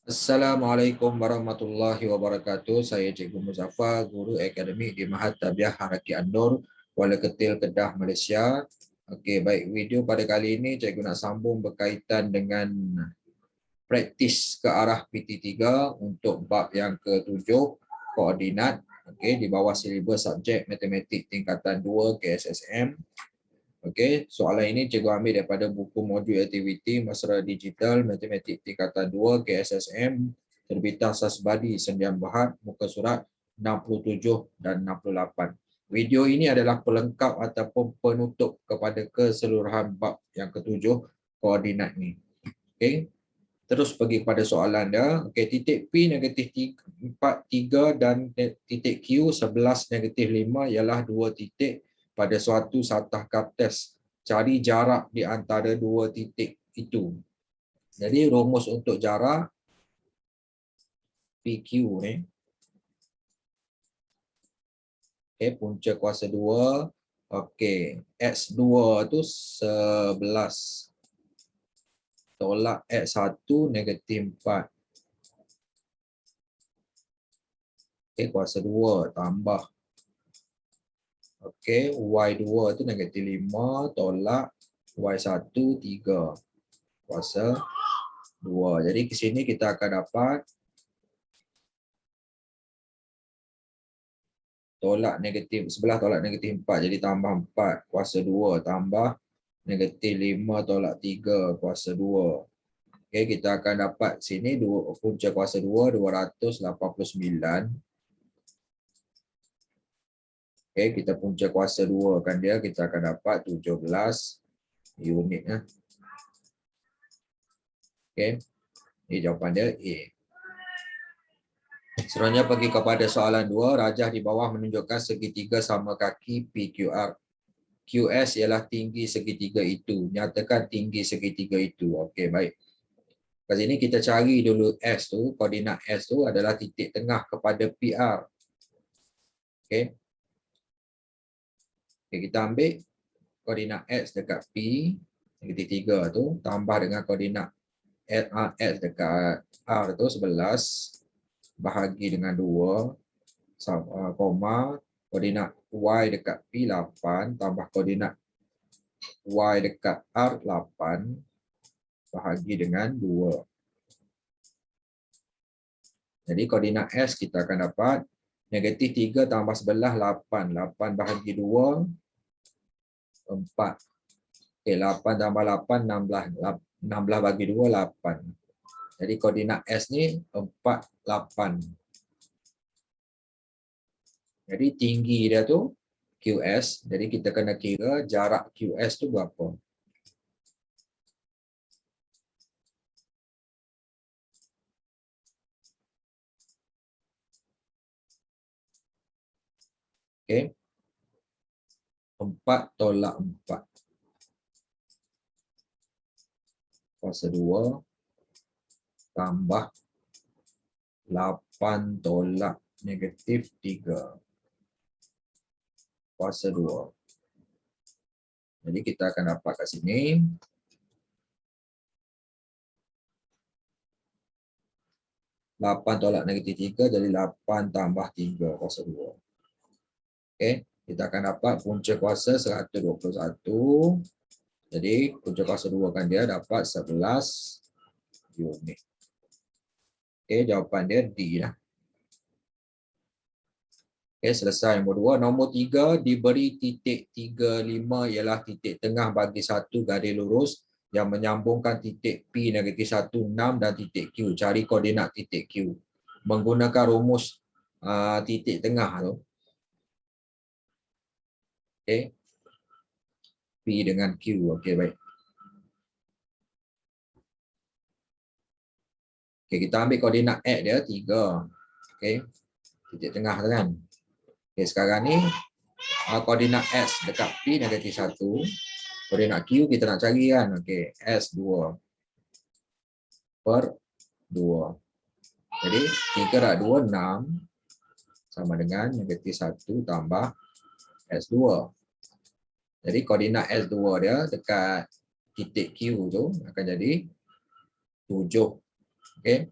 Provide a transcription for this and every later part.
Assalamualaikum warahmatullahi wabarakatuh. Saya Cikgu Muzaffar, Guru Akademik di Mahat Tabiah Haraki An-Nur, Kuala Ketil, Kedah, Malaysia. Okey, baik. Video pada kali ini Cikgu nak sambung berkaitan dengan praktis ke arah PT3 untuk bab yang ke-7, koordinat. Okey, di bawah silibus subjek Matematik tingkatan 2 KSSM. Okey, soalan ini cikgu ambil daripada buku modul aktiviti Mesra Digital Matematik tingkatan 2 KSSM terbitan Sasbadi Sendian Berhad, muka surat 67 dan 68. Video ini adalah pelengkap ataupun penutup kepada keseluruhan bab yang ketujuh koordinat ni. Okey, terus pergi pada soalan dia. Okey, titik P negatif 4, 3 dan titik Q 11 negatif 5 ialah dua titik pada suatu satah kartes. Cari jarak di antara dua titik itu. Jadi rumus untuk jarak PQ ni. Okey, punca kuasa 2. Okey, X2 tu 11 tolak X1 negatif 4. Okey, kuasa 2 tambah. Okey, Y2 tu negatif 5 tolak Y1 3 kuasa 2. Jadi ke sini kita akan dapat tolak negatif 11 tolak negatif 4 jadi tambah 4 kuasa 2 tambah negatif 5 tolak 3 kuasa 2. Okey, kita akan dapat sini punca kuasa 2 289. Okey, kita punca kuasa 2 kan dia, kita akan dapat 17 unit. Okey, ini jawapan dia A. Seterusnya pergi kepada soalan 2. Rajah di bawah menunjukkan segitiga sama kaki PQR. QS ialah tinggi segitiga itu. Nyatakan tinggi segitiga itu. Okey, baik. Kat sini kita cari dulu S tu. Koordinat S tu adalah titik tengah kepada PR. Okey. Okay, kita ambil koordinat X dekat P. Negatif 3 tu. Tambah dengan koordinat S dekat R tu 11. Bahagi dengan 2. Koma. Koordinat Y dekat P 8. Tambah koordinat Y dekat R 8. Bahagi dengan 2. Jadi koordinat S kita akan dapat negatif 3 tambah 11 8. 8 bahagi 2 4. Okey, 8 tambah 8 16. 16 bagi 2 8. Jadi koordinat S ni 4 8. Jadi tinggi dia tu QS. Jadi kita kena kira jarak QS tu berapa. Okey. 4 tolak 4. Kuasa 2 tambah 8 tolak negatif 3. Kuasa 2. Jadi kita akan dapat kat sini. Lapan tolak negatif 3 jadi 8 tambah 3 kuasa 2. Okey, kita akan dapat punca kuasa 121. Jadi punca kuasa 2 kan dia dapat 11 unit. Okey, jawapan dia D lah. Okey, selesai nombor 2. Nombor 3 diberi titik 35 ialah titik tengah bagi satu garis lurus yang menyambungkan titik P negatif 1 6 dan titik Q. Cari koordinat titik Q menggunakan rumus titik tengah tu. Okey. P dengan Q. Okey, baik. Okey, kita ambil koordinat X dia 3. Okey. Titik tengah tu kan. Okey, sekarang ni koordinat S dekat P negatif 1. Koordinat Q kita nak cari kan. Okey, S 2 per 2. Jadi 3 rak 2 6 sama dengan negatif 1 tambah S2. Jadi koordinat S2 dia dekat titik Q tu akan jadi 7. Okey.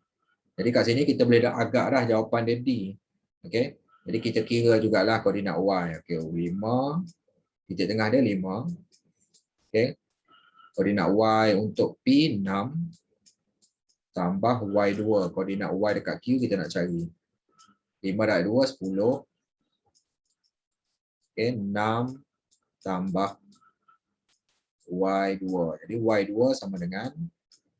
Jadi kat sini kita boleh dah agak dah jawapan dia D. Okey. Jadi kita kira jugalah koordinat Y. Okey, 5. Titik tengah dia 5. Okey. Koordinat Y untuk P 6 tambah Y2. Koordinat Y dekat Q kita nak cari. 5 darab 2 10. Okey, 6 tambah Y2. Jadi Y2 sama dengan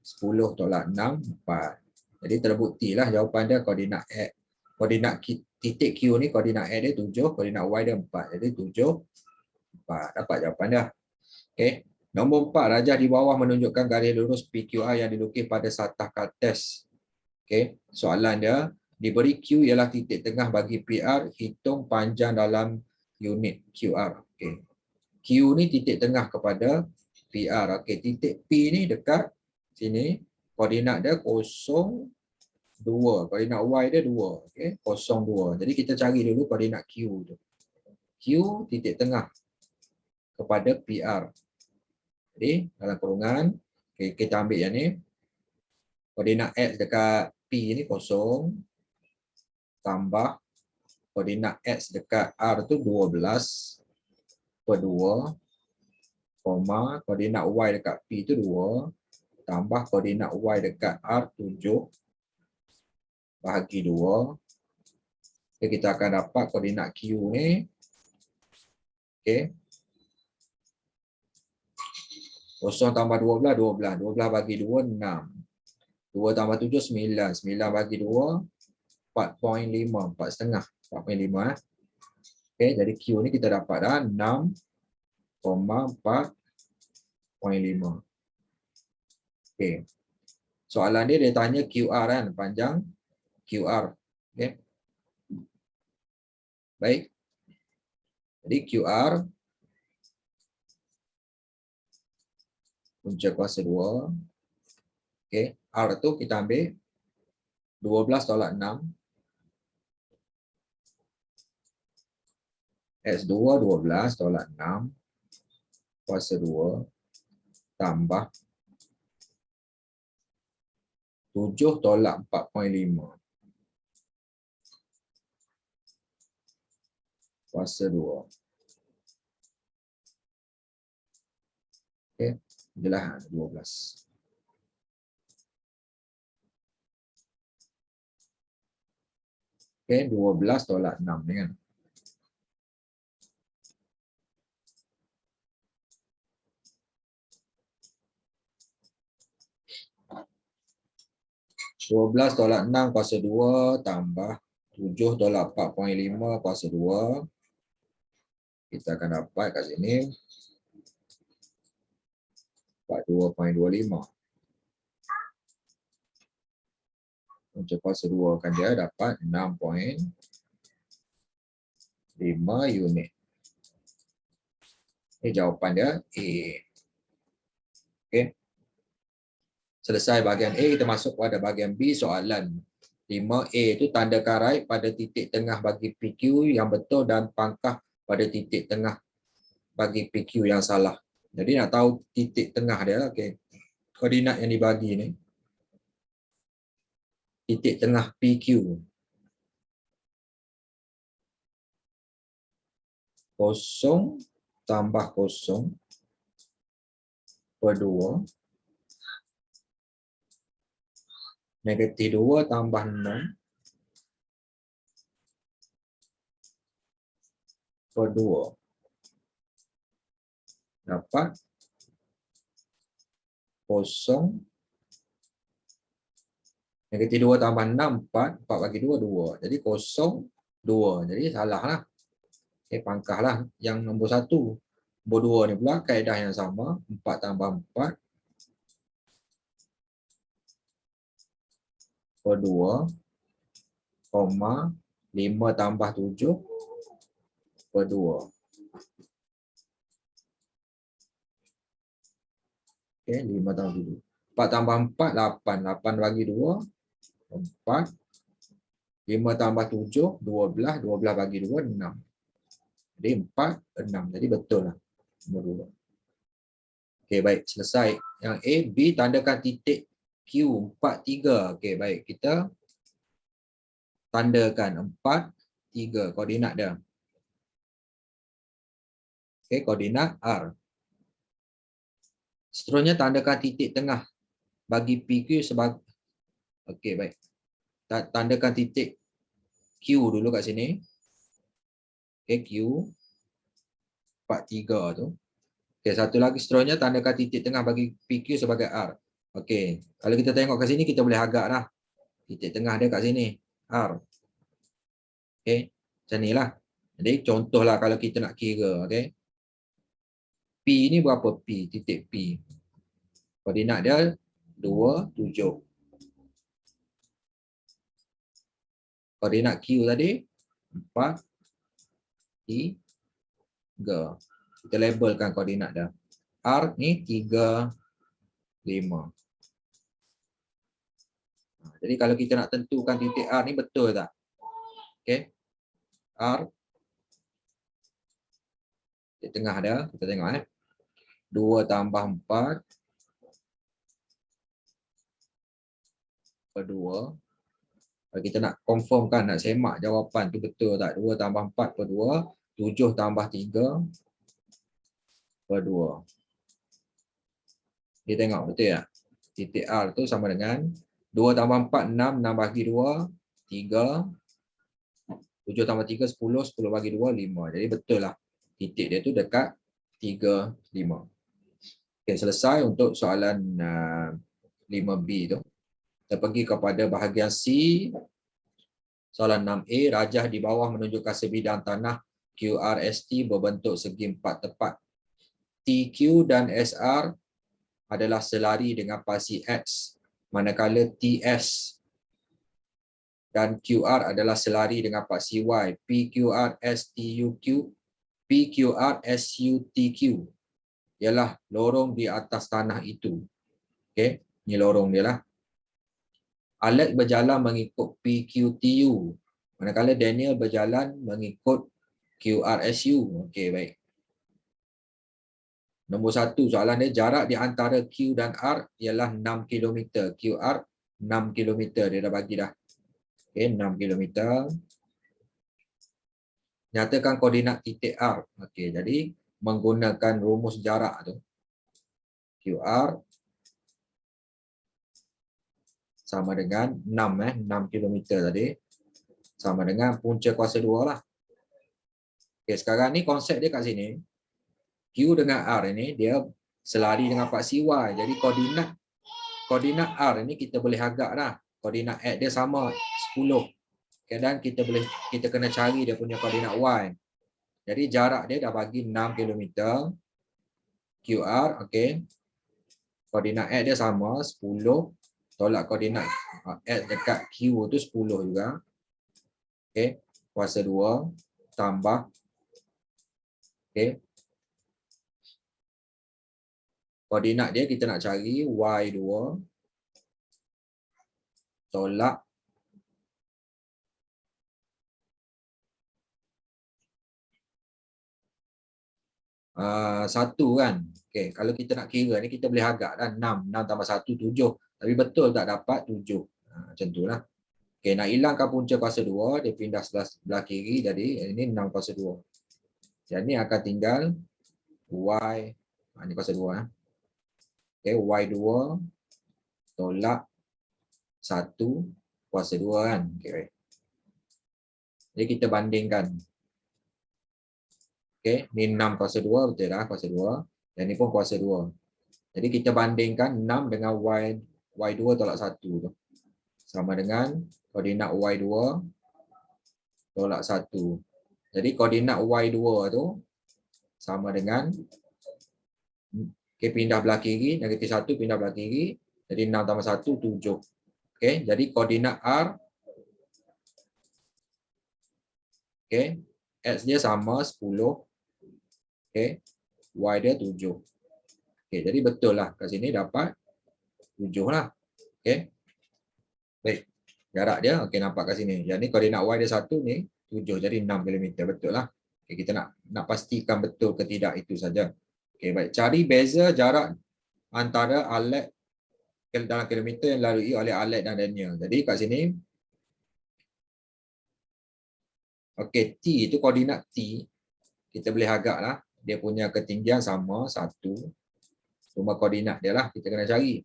10 tolak 6 4. Jadi terbuktilah jawapan dia koordinat X. Koordinat titik Q ni koordinat X dia 7, koordinat Y dia 4. Jadi 7 4. Dapat jawapan dia. Okey. Nombor 4, rajah di bawah menunjukkan garis lurus PQR yang dilukis pada satah kartes. Okey. Soalan dia, diberi Q ialah titik tengah bagi PR, hitung panjang dalam unit QR. Okey. Q ni titik tengah kepada PR. Okey, titik P ni dekat sini. Koordinat dia 0 2. Koordinat Y dia 2. Okey, 0 2. Jadi kita cari dulu koordinat Q tu. Q titik tengah kepada PR. Jadi dalam kurungan, okay, kita ambil yang ni. Koordinat X dekat P ni 0 tambah koordinat X dekat R tu 12 per 2, koma koordinat Y dekat P tu 2 tambah koordinat Y dekat R 7 bahagi 2. Okay, kita akan dapat koordinat Q ni. Okay. 0 tambah 12, 12. 12 bagi 2, 6. 2 tambah 7, 9. 9 bagi 2, 4.5. 4,5. 4.5. Okay, jadi Q ni kita dapat dah 6,4.5. Okay. Soalan dia tanya QR kan, panjang QR. Okay. Baik. Jadi QR punca kuasa 2. Okay. R tu kita ambil 12 tolak 6. X2 12 tolak 6 kuasa 2 tambah 7 tolak 4.5 kuasa 2. Okey, jelas 12. Okey, 12 tolak 6 ni kan. Dua belas tolak 6 kuasa 2 tambah 7 tolak 4.5 kuasa 2. Kita akan dapat kat sini 42.25. Punca kuasa 2 kan dia dapat 6.5 unit. Ini jawapan dia A. Okey. Selesai bahagian A, kita masuk pada bahagian B soalan. 5A itu tandakan right pada titik tengah bagi PQ yang betul dan pangkah pada titik tengah bagi PQ yang salah. Jadi nak tahu titik tengah dia, okey. Koordinat yang dibagi ni. Titik tengah PQ. 0 tambah 0 per 2. Negatif 2 tambah 6 per 2. Dapat 0. Negatif 2 tambah 6, 4. 4 bagi 2, 2. Jadi 0, 2. Jadi salah lah. Okay, pangkahlah yang nombor 1. Nombor 2 ni pula kaedah yang sama. 4 tambah 4 per 2, koma 5 tambah 7 per 2. Okay, 5 tambah 7. 4 tambah 4, 8. 8 bagi 2, 4. 5 tambah 7, 12. 12 bagi 2, 6. Jadi 4, 6. Jadi betul lah. Nombor 2. Okay, baik. Selesai. Yang A, B tandakan titik Q, 4, 3. Okay, baik. Kita tandakan 4, 3 koordinat dia. Okey, koordinat R. Seterusnya tandakan titik tengah bagi PQ sebagai okey baik. Tandakan titik Q dulu kat sini. Okey, Q 43 tu. Okey, satu lagi seterusnya tandakan titik tengah bagi PQ sebagai R. Okey, kalau kita tengok kat sini kita boleh agak dah. Titik tengah dia kat sini R. Okey, macam nilah. Jadi contohlah kalau kita nak kira, okey. P ni berapa P? Titik P. Koordinat dia 2, 7. Koordinat Q tadi 4, 3. Kita labelkan koordinat dia. R ni 3, 5. Jadi kalau kita nak tentukan titik R ni betul tak? Okey. R di tengah dia, kita tengok 2 tambah 4 per 2. Kalau kita nak confirmkan, nak semak jawapan tu betul tak? 2 tambah 4 per 2, 7 tambah 3 per 2. Kita tengok betul tak? Titik R tu sama dengan 2 tambah 4, 6, 6 bagi 2, 3. 7 tambah 3, 10, 10 bagi 2, 5. Jadi betul lah. Titik dia tu dekat 3, 5. Okay, selesai untuk soalan 5B tu. Kita pergi kepada bahagian C. Soalan 6A, rajah di bawah menunjukkan sebidang tanah QRST berbentuk segi 4 tepat. TQ dan SR adalah selari dengan pasi X, manakala TS dan QR adalah selari dengan pasi Y. PQR STUQ, PQR SUTQ ialah lorong di atas tanah itu. Okey, ni lorong dia lah. Alex berjalan mengikut PQTU, manakala Daniel berjalan mengikut QRSU. Okey, baik. Nombor 1 soalan dia, jarak di antara Q dan R ialah 6 km. QR 6 km dia dah bagi dah. Okey, 6 km. Nyatakan koordinat titik R. Okey, jadi menggunakan rumus jarak tu. QR sama dengan 6 km tadi. Sama dengan punca kuasa 2 lah. Okey, sekarang ni konsep dia kat sini. Q dengan R ini dia selari dengan paksi Y. Jadi koordinat R ini kita boleh agak dah. Koordinat X dia sama 10. Dan kita kena cari dia punya koordinat Y. Jadi jarak dia dah bagi 6 km. QR, okey. Koordinat X dia sama 10. Tolak koordinat X dekat Q tu 10 juga. Okey, kuasa 2 tambah. Okey. Koordinat dia kita nak cari Y2 tolak 1 kan. Okey, kalau kita nak kira ni kita boleh agak dah 6 tambah 1 7. Tapi betul tak dapat 7. Macam tu lah. Okey, nak hilangkan punca kuasa 2, dia pindah sebelah kiri, jadi ini 6 kuasa 2. Jadi ni akan tinggal Y, ni kuasa 2. Okey, Y2 tolak 1 kuasa 2 kan. Okey. Jadi kita bandingkan. Okey, ni 6 kuasa 2, betul dah kuasa 2. Dan ni pun kuasa 2. Jadi kita bandingkan 6 dengan Y2 tolak 1 tu. Sama dengan koordinat Y2 tolak 1. Jadi koordinat Y2 tu sama dengan, okay, pindah belah kiri, negatif 1 pindah belah kiri. Jadi 6 tambah 1, 7. Okay, jadi koordinat R, okay, X dia sama 10. Okay, Y dia 7. Okay, jadi betul lah. Kat sini dapat 7 lah. Okay. Baik. Jarak dia, okay, nampak kat sini. Yang ni koordinat Y dia 1 ni, 7. Jadi 6 km. Betul lah. Okay, kita nak pastikan betul ke tidak itu saja. Okay, baik. Cari beza jarak antara Alex dalam kilometer yang dilalui oleh Alex dan Daniel. Jadi kat sini, Okey, T itu koordinat T. Kita boleh agaklah dia punya ketinggian sama 1. Cuma koordinat dia lah kita kena cari.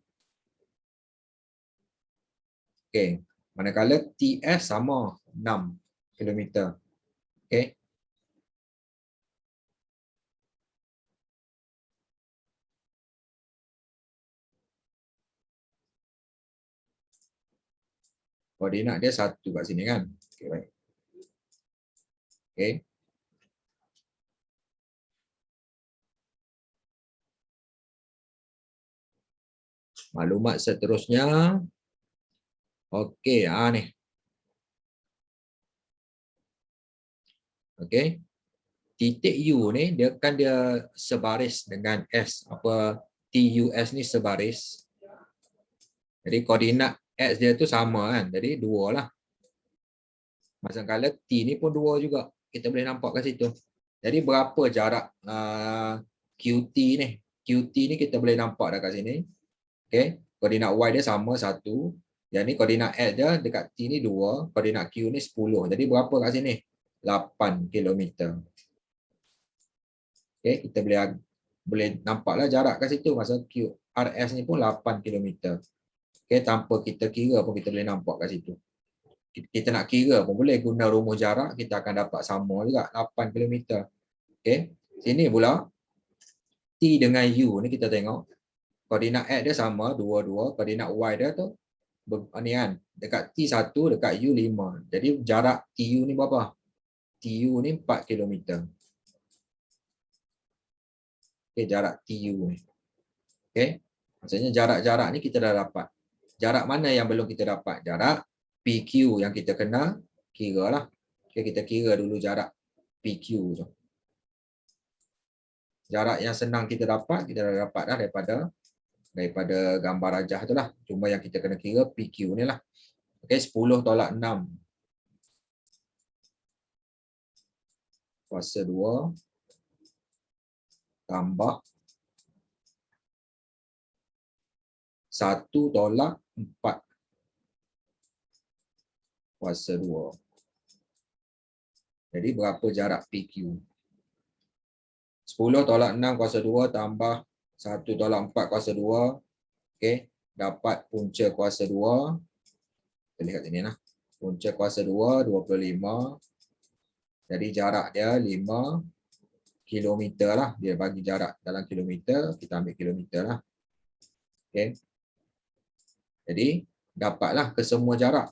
Okey. Manakala TS sama 6 km. Okey. Koordinat dia 1 kat sini kan. Okey, baik. Okey. Maklumat seterusnya. Okey, ni. Okey. Titik U ni dia sebaris dengan S. Apa TUS ni sebaris. Jadi koordinat X dia tu sama kan. Jadi 2 lah. Manakala T ni pun 2 juga. Kita boleh nampak kat situ. Jadi berapa jarak QT ni? QT ni kita boleh nampak dah kat sini. Okey. Koordinat Y dia sama 1. Yang ni koordinat X dia dekat T ni 2. Koordinat Q ni 10. Jadi berapa kat sini? 8 km. Okey. Kita boleh nampaklah jarak kat situ. Masa QRS ni pun 8 km. Okey. Tanpa kita kira pun kita boleh nampak kat situ. Kita nak kira pun boleh guna rumus jarak, kita akan dapat sama juga 8 km. Okey. Sini pula T dengan U ni kita tengok koordinat X dia sama 2 2, koordinat Y dia tu ni kan, dekat T 1, dekat U 5. Jadi jarak TU ni berapa? TU ni 4 km. Okey, jarak TU ni. Okey. Maksudnya jarak-jarak ni kita dah dapat. Jarak mana yang belum kita dapat? Jarak PQ yang kita kena kira lah. Okay, kita kira dulu jarak PQ tu. Jarak yang senang kita dapat, kita dah dapat dah daripada gambar rajah tu lah. Cuma yang kita kena kira PQ ni lah. Okay, 10 tolak 6 kuasa 2 tambah 1 tolak 4 kuasa 2. Jadi berapa jarak PQ? 10 tolak 6 kuasa 2 tambah 1 tolak 4 kuasa 2. Okey, dapat punca kuasa 2. Kita lihat sini lah. Punca kuasa 2, 25. Jadi jarak dia 5 kilometer lah. Dia bagi jarak dalam kilometer, kita ambil kilometer lah. Okey. Jadi dapatlah kesemua jarak.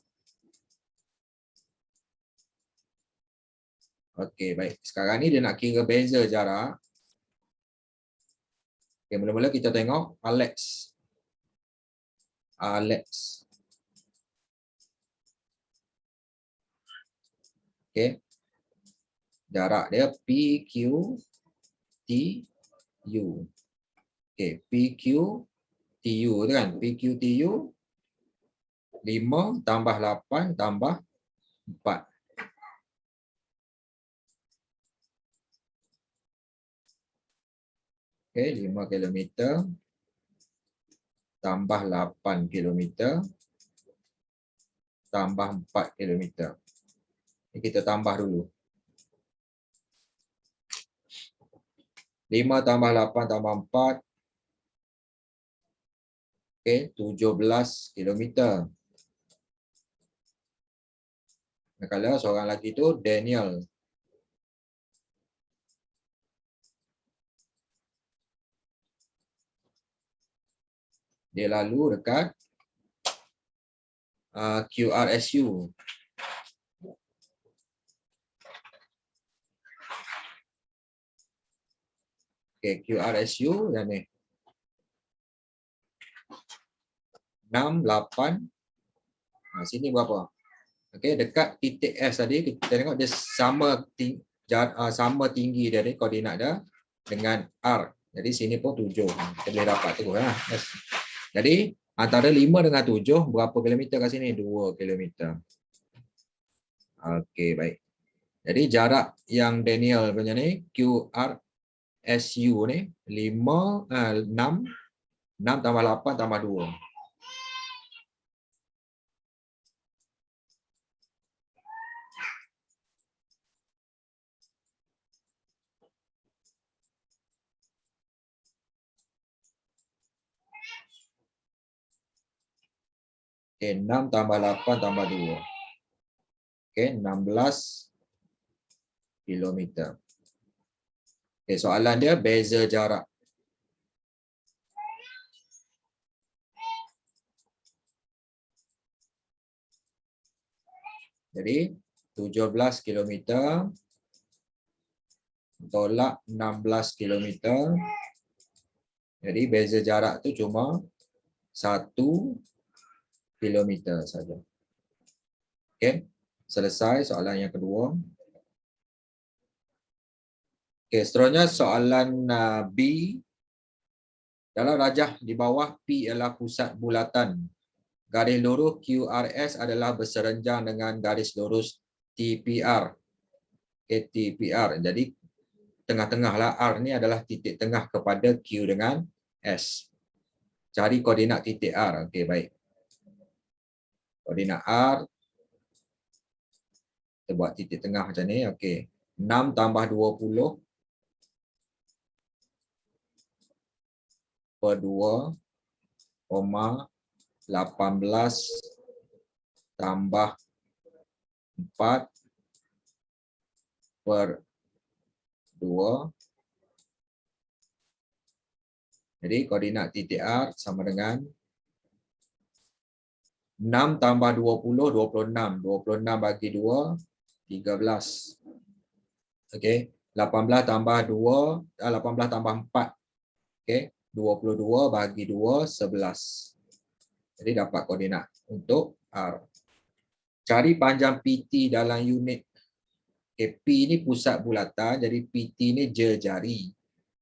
Okey, baik. Sekarang ni dia nak kira beza jarak. Okey, mula-mula kita tengok Alex. Okey. Jarak dia PQ TU. Okey, PQ TU tu kan. PQ TU 5 tambah 8 tambah 4. Okey, 5 km tambah 8 km tambah 4 km. Ini kita tambah dulu. 5 tambah 8 tambah 4. Okey, 17 km. Kalau seorang lagi tu Daniel. Dia lalu dekat QRSU. Okey, QRSU yang ni. 6, 8. Sini berapa? Okey, dekat titik S tadi kita tengok dia sama tinggi dia ni, koordinat dia dengan R. Jadi sini pun 7. Kita boleh dapat terus lah. Yes. Jadi antara 5 dengan 7 berapa kilometer kat sini? 2 kilometer. Okey, baik. Jadi jarak yang Daniel punya ni QRSU ni 6 tambah 8 tambah 2. Okey, 6 tambah 8 tambah 2. Okey, 16 kilometer. Okey, soalan dia beza jarak. Jadi 17 kilometer tolak 16 kilometer. Jadi beza jarak tu cuma 1 kilometer saja. Okey, selesai soalan yang kedua. Okey, seterusnya soalan B. Dalam rajah di bawah, P adalah pusat bulatan. Garis lurus QRS adalah berserenjang dengan garis lurus TPR. Okay, TPR. Jadi tengah-tengah lah. R ni adalah titik tengah kepada Q dengan S. Cari koordinat titik R. Okey, baik. Koordinat R. Kita buat titik tengah macam ni. Okey. 6 tambah 20 per 2, 18 tambah 4 per 2. Jadi koordinat titik R sama dengan 6 tambah 20, 26. 26 bagi 2, 13. Okey. 18 tambah 2, 18 tambah 4. Okey. 22 bagi 2, 11. Jadi dapat koordinat untuk R. Cari panjang PT dalam unit. Okay, P ni pusat bulatan, jadi PT ni jejari.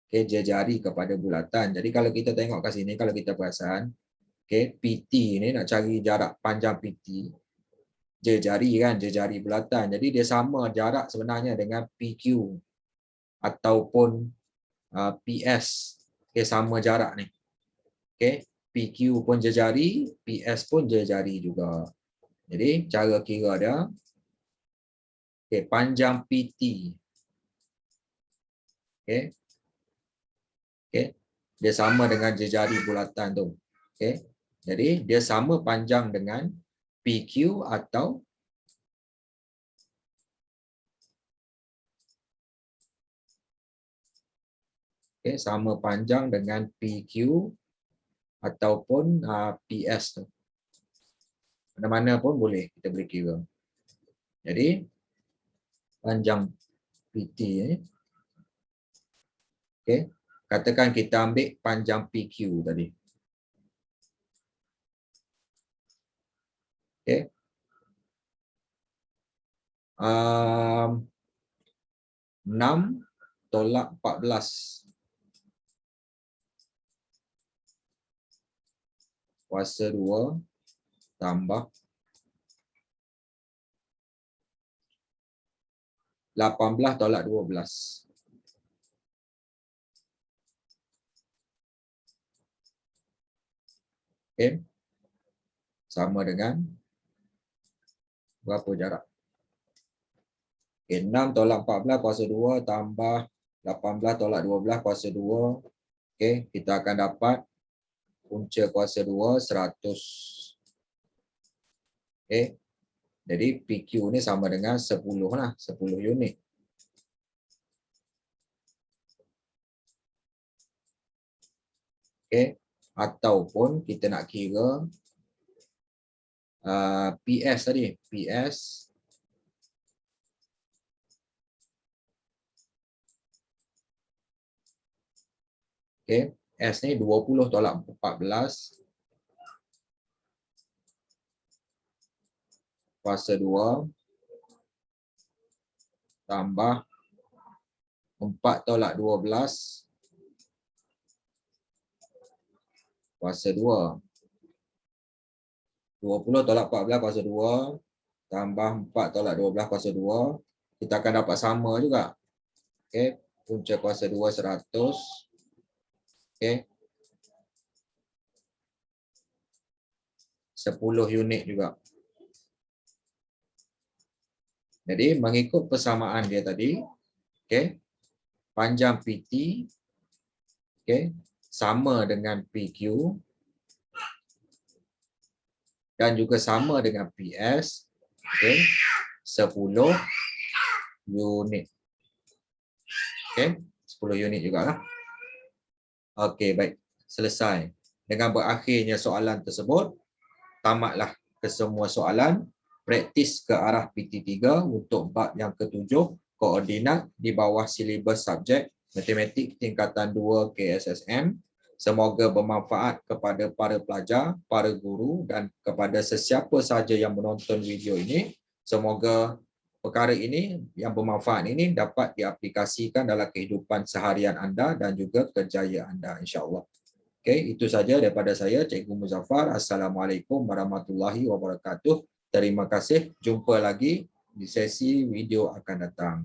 Okay, jejari kepada bulatan. Jadi kalau kita tengok kat sini, kalau kita perasan, okay, PT ni nak cari jarak panjang PT. Jejari kan, jejari bulatan. Jadi dia sama jarak sebenarnya dengan PQ ataupun PS. Okay, sama jarak ni. Okay, PQ pun jejari, PS pun jejari juga. Jadi cara kira dia, okay, panjang PT. Okay. Okay. Dia sama dengan jejari bulatan tu. Okay. Jadi dia sama panjang dengan PQ atau okay, sama panjang dengan PQ ataupun PS tu. Mana-mana pun boleh kita boleh kira. Jadi panjang PT ni, okay, katakan kita ambil panjang PQ tadi. Okay. 6 tolak 14 kuasa 2 tambah 18 tolak 12. Okay. Sama dengan berapa jarak? Okay, 6 tolak 14 kuasa 2 tambah 18 tolak 12 kuasa 2. Okay, kita akan dapat punca kuasa 2, 100. Okay. Jadi PQ ni sama dengan 10 lah, 10 unit. Okay. Ataupun kita nak kira PS tadi, PS okay. S ni 20 tolak 14 kuasa 2 tambah 4 tolak 12 kuasa 2. 20 tolak 14 kuasa 2 tambah 4 tolak 12 kuasa 2. Kita akan dapat sama juga. Okay. Punca kuasa 2, 100. Okay. 10 unit juga. Jadi mengikut persamaan dia tadi, okay, panjang PT okay, sama dengan PQ dan juga sama dengan PS. Okey, 10 unit. Okey, 10 unit jugalah. Okey, baik. Selesai. Dengan berakhirnya soalan tersebut, tamatlah kesemua soalan. Praktis ke arah PT3 untuk bab yang ketujuh, koordinat di bawah silibus subjek Matematik tingkatan 2 KSSM. Semoga bermanfaat kepada para pelajar, para guru dan kepada sesiapa sahaja yang menonton video ini. Semoga perkara ini yang bermanfaat ini dapat diaplikasikan dalam kehidupan seharian anda dan juga kerjaya anda, insya-Allah. Okey, itu saja daripada saya, Cikgu Muzaffar. Assalamualaikum warahmatullahi wabarakatuh. Terima kasih. Jumpa lagi di sesi video akan datang.